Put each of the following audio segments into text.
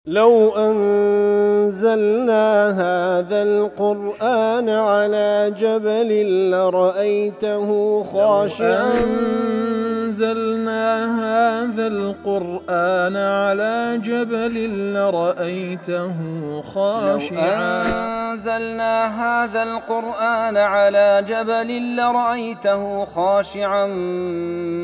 لو أنزلنا هذا القرآن على جبل لرأيته خاشعا أنزلنا هذا القرآن على جبل لرأيته خاشعا لو أنزلنا هذا القرآن على جبل لرأيته خاشعا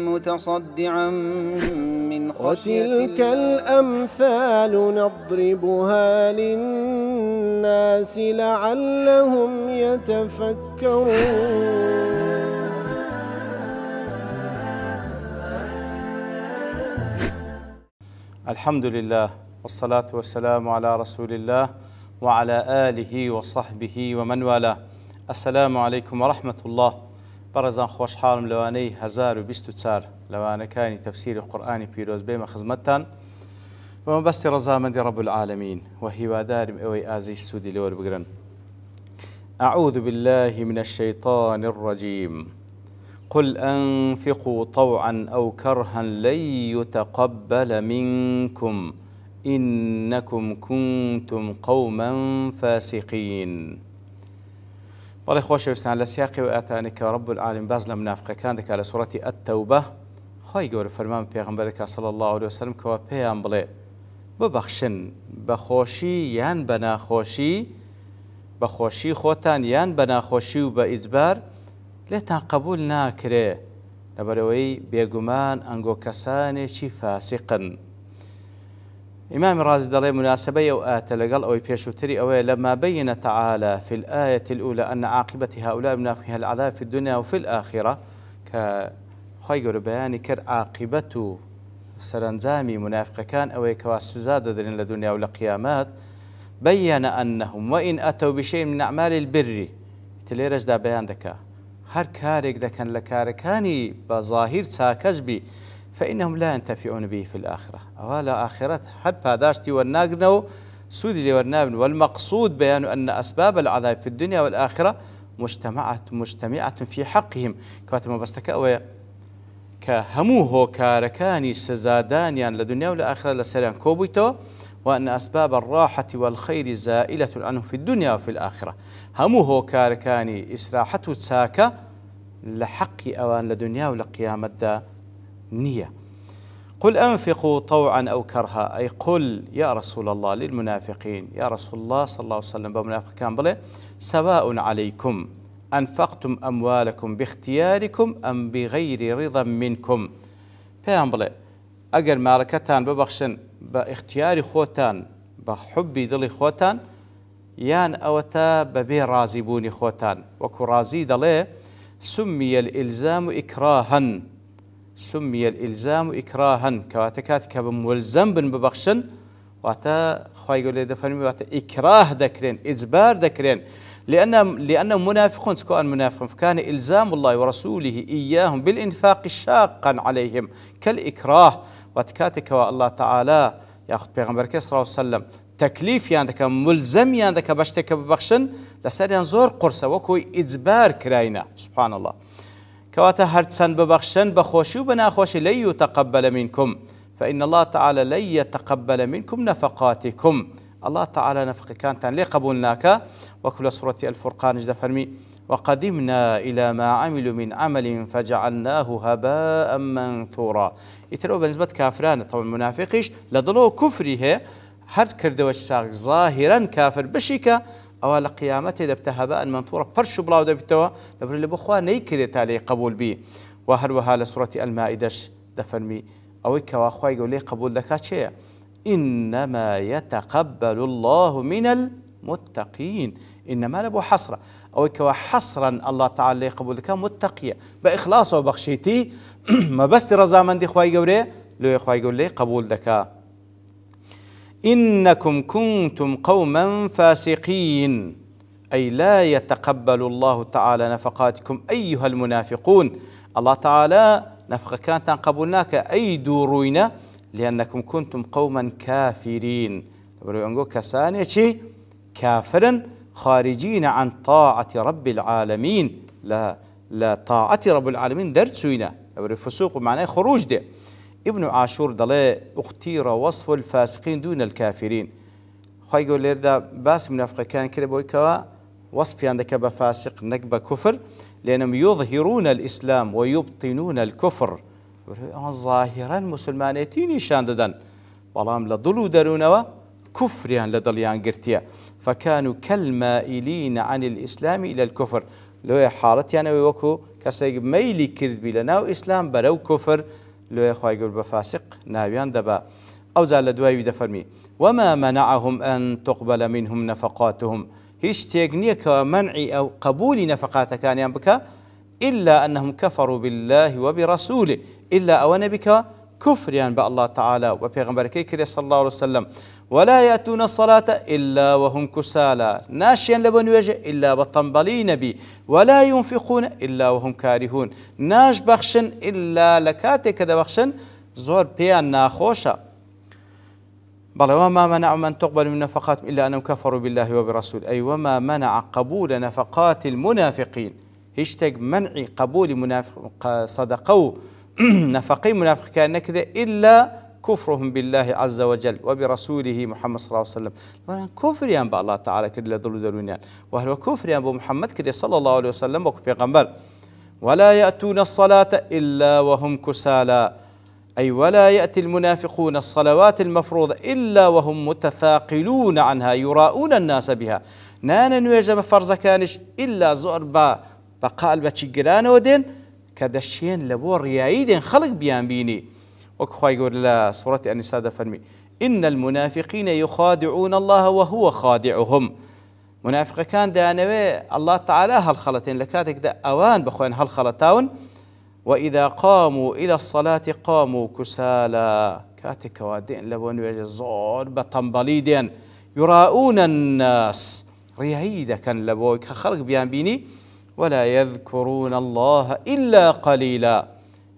متصدعا من خشية الله. وتلك الأمثال نضربها للناس لعلهم يتفكرون. الحمد لله والصلاة والسلام على رسول الله وعلى آله وصحبه ومن والاه. السلام عليكم ورحمة الله. برزان خوش حالم لواني 1024 لوانكاني تفسير قرآني بيروز بيما خزمتان ومبستي رزامندي رب العالمين وهي دارم اوي آزي السودي لور بقرن. أعوذ بالله من الشيطان الرجيم. قل أنفقوا طوعا أو كرها لن يتقبل منكم إنكم كنتم قوما فاسقين. بەڵێ خۆشەویستان لە سیاقی و ئاتانێکە رب العالمین باز لە منافقەکان دەکات لە سوورەتی ئەت-تەوبە. خۆی گەورە فەرمان پێغەمبەر دەکات صلی الله عليه وسلم کەوا پێیان بڵێ ببەخشن بە خۆشی یان بە ناخۆشی، بە خۆشی خۆتان یان بە ناخۆشی و بە ئیجبار لێتان قبول ناکرێ لەبەرەوەی بێگومان ئەنگۆ کەسانێکی فاسقن. إمام رازي دلي مناسبة أوآت لقل أو بيشوتري أو لما بين تعالى في الآية الأولى أن عاقبة هؤلاء المنافقين العذاب في الدنيا وفي الآخرة كخير بيان كر عاقبة سرنزامي منافق كان أو كواسزاد دلين لدنيا ولقيامات بين أنهم وإن أتوا بشيء من أعمال البر تليرج دا بيان دكا هر كارك دا كان لكاركاني بظاهر ساكجبي فإنهم لا ينتفعون به في الآخرة أولا آخرة حد باداشتي والناقنو سودي والنابن. والمقصود بيان أن أسباب العذاب في الدنيا والآخرة مجتمعة في حقهم كاتما بستكأوية كهموه كاركاني سزادانيان لدنيا والآخرة لسريان كوبيتو، وأن أسباب الراحة والخير زائلة عنه في الدنيا وفي الآخرة. هموه كاركاني إسراحته تساكا لحق أوان لدنيا ولقيامة دا نية. قل أنفقوا طوعا أو كرها، أي قل يا رسول الله للمنافقين يا رسول الله صلى الله عليه وسلم بمنافق كان بله سواء عليكم أنفقتم أموالكم باختياركم أم بغير رضا منكم. بيان بله أجر ماركتان ببخشن باختيار خوتان بحبي دلي خوتان يان أوتا ببي رازبوني خوتان وكو رازي دله سمي الإلزام إكراها، سمي الإلزام إكراها كواتكاتك بملزم ببخشن واتا خواهي يقول لي دفرمي واتا إكراه ذكرين إجبار ذكرين لأنهم منافقون سكوا المنافقون فكان إلزام الله ورسوله إياهم بالإنفاق شاقا عليهم كالإكراه واتكاتك الله تعالى ياخذ بيغمبر صلى الله عليه وسلم تكليف ياندك ملزم ياندك باشتك ببخشن لسريان زور قرصة وكو إجبار كراينا سبحان الله كواتا هرتسن ببخشن بخوشي وبناخوشي لن يتقبل منكم فإن الله تعالى لن يتقبل منكم نفقاتكم. الله تعالى نفق كانت لي قبولناك وكل سورة الفرقان جدا فرمي وقدمنا إلى ما عملوا من عمل فجعلناه هباء منثورا. يتروا بالنسبة كافران طبعا المنافقيش لضلوا كفره هر كردوش ساق ظاهرا كافر بشيكا أو لقيامته دبت هباء منثورا برشو بلاو دبتوا لبر اللي بخوا نيكريت عليه قبول بي. وهروها لسورة المائدة دفرمي أو كواخوا يقول لي قبول دكات شيء إنما يتقبل الله من المتقين. إنما لبو حصرة أو كوا حصرا الله تعالى قبول دكا متقية بإخلاصه وبخشيتي ما بس رضا من دي خواي يقول لي خواي يقول لي قبول دكا. إنكم كنتم قوما فاسقين أي لا يتقبل الله تعالى نفقاتكم أيها المنافقون. الله تعالى نفقة كانت قبولناك أي دوروينا لأنكم كنتم قوما كافرين كسانيتي كافرا خارجين عن طاعة رب العالمين لا طاعة رب العالمين درتسوينا الفسوق معناه خروج ده ابن عاشور دڵێ اختير وصف الفاسقين دون الكافرين. خی گەورە لێرەدا باسی منافقەکان کرد بۆی کەوا وەصفیان دەکە بە فاسق نەک بە کوفر، لأنهم يظهرون الإسلام ويبطنون الكفر. ظاهرا مسلمانێتی نیشان دەدەن بەڵام لە دڵ و دەروونەوە كفريان لدليان قرتيا، فكانوا كالمائلين عن الإسلام إلى الكفر. لو حالتي أنا ويوكو كسيق ميلي كربي لنا وإسلام برو كفر، لو يخوي يقول بفاسق ناويان دبا. أو زال دواي دفرمي وما منعهم أن تقبل منهم نفقاتهم، هيش تيقنيك منعي أو قبول نفقات كان ينبكى إلا أنهم كفروا بالله وبرسوله، إلا أو نبك كفر يعني الله تعالى وبيغمبر كي صلى الله عليه وسلم. ولا يأتون الصلاة إلا وهم كسالى ناشيا لبن وجه إلا بطنبلين بي، ولا ينفقون إلا وهم كارهون ناش بخشن إلا لكاتك كذا بخشن زور بيان ناخوشا. بل وما منع من تقبل من نفقات إلا أنهم كفروا بالله وبرسوله، أي وما منع قبول نفقات المنافقين، هيشتاج منع قبول منافق صدقوا نفقي منافق كان كذا إلا كفرهم بالله عز وجل وبرسوله محمد صلى الله عليه وسلم. كفر يان الله تعالى كذا ضلوا دلونيان، وهو كفر يان محمد كذا صلى الله عليه وسلم وكبيغمبر. ولا يأتون الصلاة إلا وهم كسالى، أي ولا يأتي المنافقون الصلوات المفروضة إلا وهم متثاقلون عنها يراؤون الناس بها. نانا نواجه فرز كانش إلا زربا بقال بتشجران ودين كدشين لبور ريايدين خلق بيان بيني. وكخوا يقول لا سورة النساء فرمي إن المنافقين يخادعون الله وهو خادعهم. منافق كان دانوي الله تعالى هالخلتين لكاتك دا أوان بخوين هالخلتاون. وإذا قاموا إلى الصلاة قاموا كسالى، كاتك وادين لبون يجزور بطنبليدين يراؤون الناس ريايدا كان لبوك خلق بيان بيني. ولا يذكرون الله إلا قليلا،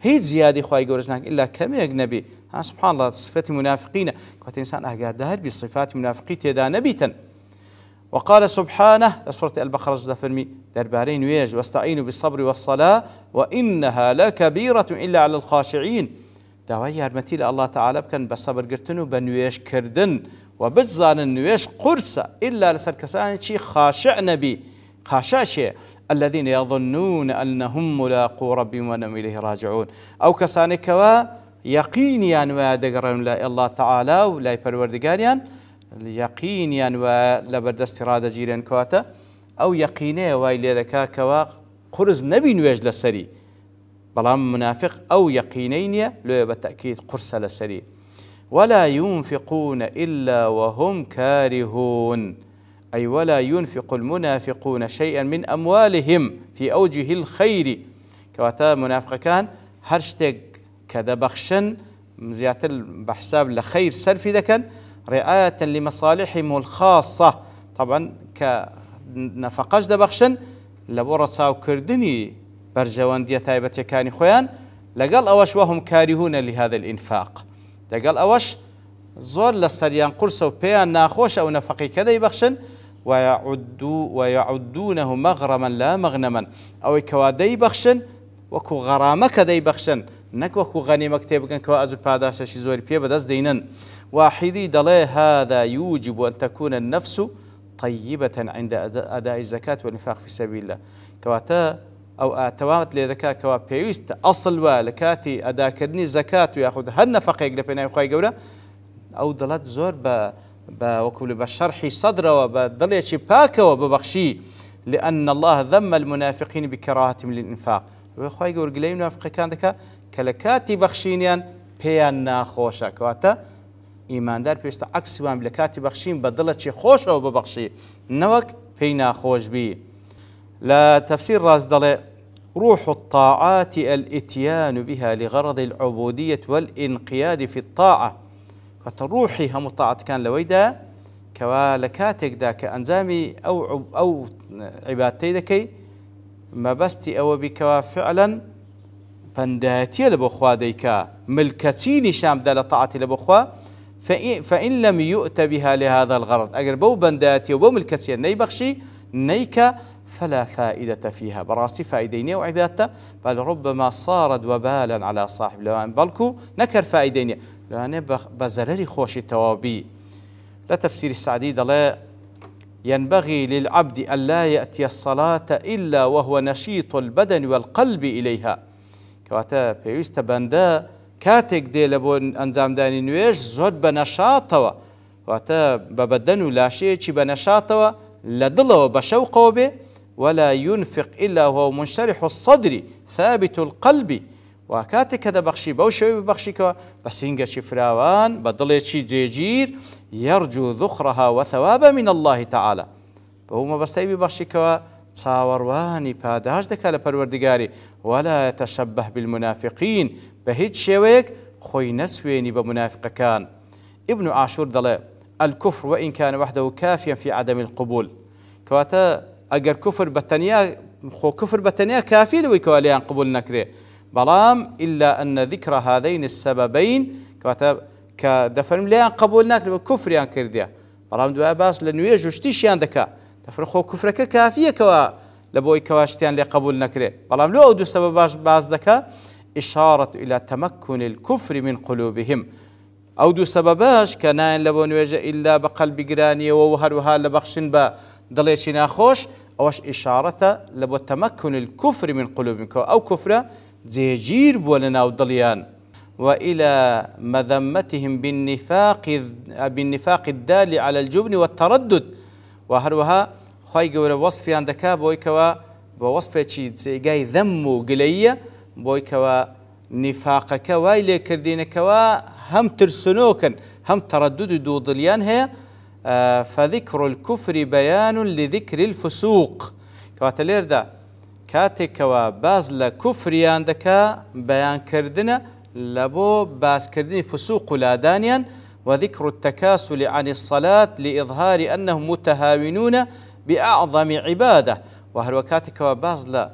هي زيادة خواهي قورجناك إلا كم يجنبي. سبحان الله صفات منافقين كنت إنسان أهجاد دهر بصفات منافقين تدا نبيتا. وقال سبحانه سورة البقرة فرمي دربارين ويج واستعينوا بالصبر والصلاة وإنها لكبيرة إلا على الخاشعين. داوي هرمتي الله تعالى بكن بالصبر قرتنو بنويش كردن وبجزان النويش قرصة إلا لسر كسان شي خاشع نبي خاشع شيء الذين يظنون أنهم ملاقو ربهم وأنهم إليه راجعون. أو كسانك يقينيا ودقرن لا الله تعالى ولا يبروردقانيا يقينيا ولبردست رادة جيران كواتا أو يقيني وإلى ذكاك قرز نبي نواج للسري بلام منافق أو يقينين لو بالتأكيد قرص للسري. ولا ينفقون إلا وهم كارهون، أي ولا ينفق المنافقون شيئا من أموالهم في أوجه الخير. كواتا منافق كان هرشتك كذا بخشن زيادة بحساب لخير سلفي ذكا رعاية لمصالحهم الخاصة. طبعا كنفقش ده بخشن لبورصاو كردني برجوان دي تايبتي كاني خوان لقال أوش وهم كارهون لهذا الإنفاق. لقال أوش زور للسريان قرصو بيان ناخوش أو نفقي كذا يبخشن ويعدونه مغرما لا مغنما، أو كوادي بخشن وكو غرامة كذا بخشن نك وكو غنيمة كتابكن كوا أزول باداشة شي زوري بيه بدس دينن. واحدي دلي هذا يوجب أن تكون النفس طيبة عند أداء الزكاة والإنفاق في سبيل الله. كواتا أو أتوات لذكاء كوا بيوست أصل ولكاتي أداء كرني الزكاة ويأخذ هالنفقة يقلبنا يخوي جورا أو دلت زور وكل بشرحي صدره وبدلي شي باكا وببخشي، لأن الله ذم المنافقين بكراهتهم للإنفاق. ويخوي جور قليل منافق كان ذكاء كلكاتي بخشينيان بيان ناخوشا كواتا إيمان دار بيست عكس وام لكاتي بخشين بدلت شي خوش أو ببخشي نوك بينا خوش بي. لا تفسير راس دلي روح الطاعات الاتيان بها لغرض العبودية والانقياد في الطاعة. روحي هم الطاعة كان لويدا كوالكاتك دا كأنزامي أو عبادتي دكي ما بستي أو بكوا فعلا بنداتي لبخوا ديكا ملكتيني شام دا لطاعتي لبخوا فإن لم يؤت بها لهذا الغرض أجر بو بنداتي وبو ملكتي نيبخشي نيكا فلا فائدة فيها براستي فائدينية وعبادته بل ربما صارت وبالا على صاحب لوان بلكو نكر فائدينية لوان بزرري خوش التوابي. لا تفسير السعدي لا ينبغي للعبد أن لا يأتي الصلاة إلا وهو نشيط البدن والقلب إليها كواتا بيوست بندا كاتك دي لبون أنزام داني نويش زود بنشاطوا واتا ببدن لا شيء بنشاطوا لدلو بشوقه به ولا ينفق إلا وهو منشرح الصدر ثابت القلب وكاتك هذا بخشي بوشوي بخشيكوا بس هنگا شفراوان بدلت شي جيجير يرجو ذخرها وثوابا من الله تعالى بهما بستيبي بخشيكوا تصاورواني پاداش دكا لپروردگاري ولا يتشبه بالمنافقين بهيج شويك خوي نسويني بمنافق كان. ابن عاشور دله الكفر وإن كان وحده كافيا في عدم القبول كواتا اگر كفر بتنيا خو كفر بتنيا كافي لو كواليان قبول نكري بلام إلا أن ذكر هذين السببين كواتا كدفرم ليان قبول نكري كفر يان كرديا بلام دوا باس لنويج وشتيش يان دكا دفر خو كفرك كافية كوا لبوي كواشتيان لي قبول نكري بلام لو دو سبب باس دكا إشارة إلى تمكن الكفر من قلوبهم أو دو سبباش كناين لبو نويجة إلا بقلب قرانية وهروها لبخشن با دليش ناخوش أوش إشارة لبو تمكن الكفر من قلوبهم أو كفر زيجير بولنا ودليان وإلى مذمتهم بالنفاق الدال على الجبن والتردد وهروها خواهي قول وصفي عندك بويكوا بوصفة شي زيقاي ذم وقلية بويكوا نفاقك وايلي كردينكوا هم ترسنوكا هم تردد دو ضليان هي فذكر الكفر بيان لذكر الفسوق كواتلير دا كاتكوا بازل كفر عندك بيان كردنا لبو باز كردين فسوق لادانيا وذكر التكاسل عن الصلاة لإظهار أنهم متهاونون بأعظم عبادة وهل كاتكوا بازل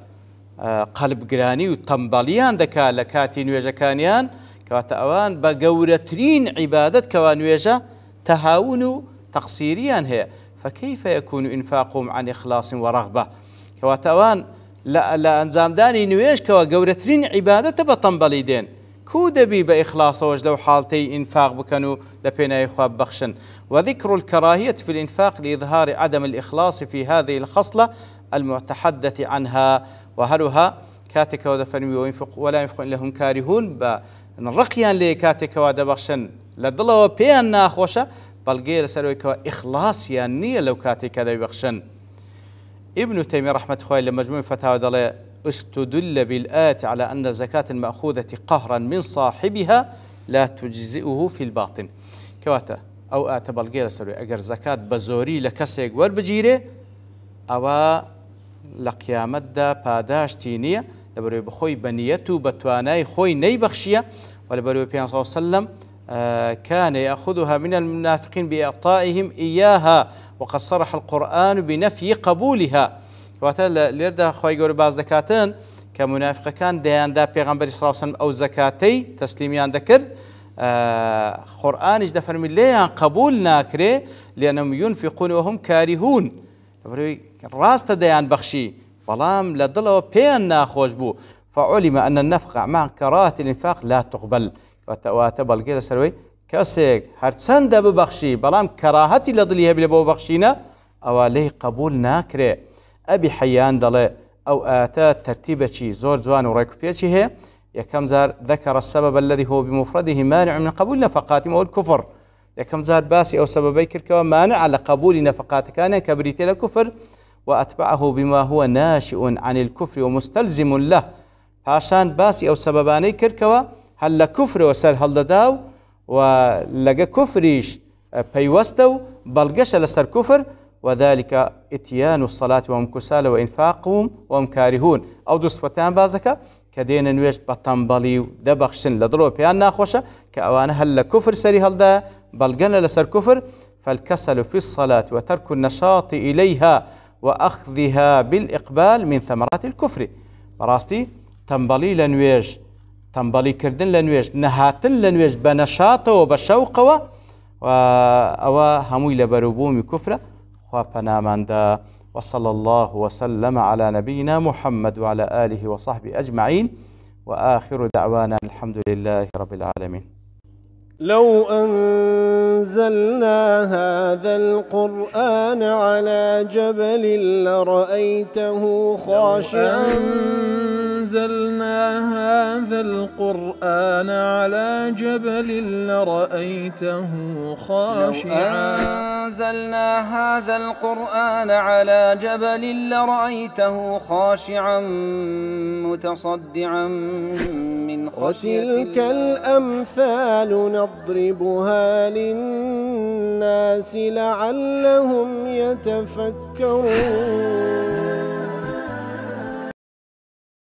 قلب قراني وتنباليان دكا لكاتي نويجا كانيان كواتا اوان بقورترين عبادة كوا نويجا تهاون تقصيريان هي فكيف يكون انفاقهم عن اخلاص ورغبة كواتا اوان لا انزام داني نويج كوا قورترين عبادة بطنباليدين كودبي بإخلاص وجلو حالتي انفاق بكانوا لبينا إخواب بخشن وذكر الكراهية في الانفاق لإظهار عدم الإخلاص في هذه الخصلة المتحدث عنها وهلها كاتك وذا فرمي وينفق ولا ينفق إلا هم كارهون بنرقيان لي كاتك وذا بخشن لدلوا بيان ناخوشة بلقي لسرويك إخلاص يعني لو كاتك وذا بخشن. ابن تيمية رحمة الله لمجموع فتاوى دلي استدل بالآية على أن الزكاة المأخوذة قهرا من صاحبها لا تجزئه في الباطن كواتا أو آت بلقي لسروي أجر زكاة بزوري لكسيق والبجيرة أو لقيامت دا پاداش تینیه لبروی بخوی بنیتو بتوانای خوی نی بخشیه ولبروی پیان صلی الله عليه وسلم كان يأخذها من المنافقين بإعطائهم إياها وقد صرح القرآن بنفي قبولها واتل ليردا خوي جور باز دكاتن كمنافق كان ديان دا پیغمبر صلى الله عليه وسلم أو زكاتي تسليميان ذكر قرآن اجدا فرمي ليان قبول ناكري لأنهم ينفقون وهم كارهون راست ديان بخشي بلام لدلو بيان ناخوش بو فعلم أن النفقة مع كراهة الإنفاق لا تقبل واتبال قيل سروي كاسيك هرتسان دا ببخشي بلام كراهتي لدليها بلبو بخشينا أو ليه قبول ناكري أبي حيان دلي أو آتات ترتيبة شي زور زوان وريكو بيشي هي يكم زار ذكر السبب الذي هو بمفرده مانع من قبول نفقات وهو الكفر يكم زار باسي أو سببي كركوا مانع على قبول نفقات كان كبريت الكفر وأتبعه بما هو ناشئ عن الكفر ومستلزم له عشان باسي أو سبباني كركوا هل كفر وسر هل داو ولقى كفريش بيوستو بلقش لسر كفر وذلك اتيان الصلاة وهم كسالى وإنفاقهم وهم كارهون أو دوسفتان بازكا كدين نويش بطنبالي دبخشن لدرو بيان ناخوشة كأوانا هل كفر سري هل دا بلقنا لسر كفر فالكسل في الصلاة وترك النشاط إليها وأخذها بالإقبال من ثمرات الكفر براستي تنبالي لنويش تنبالي كردن لنويش نهاتن لنويش بنشاطه وبشوقه وأوا هموي لبروبومي كفره وپنامان دا وصلى الله وسلم على نبينا محمد وعلى آله وصحبه أجمعين، وآخر دعوانا الحمد لله رب العالمين. لو أنزلنا هذا القرآن على جبل لرأيته خاشعا أنزلنا هذا القرآن على جبل لرأيته خاشعا أنزلنا هذا القرآن على جبل لرأيته خاشعا متصدعا من خشية الله. وتلك الأمثال نضربها للناس لعلهم يتفكرون.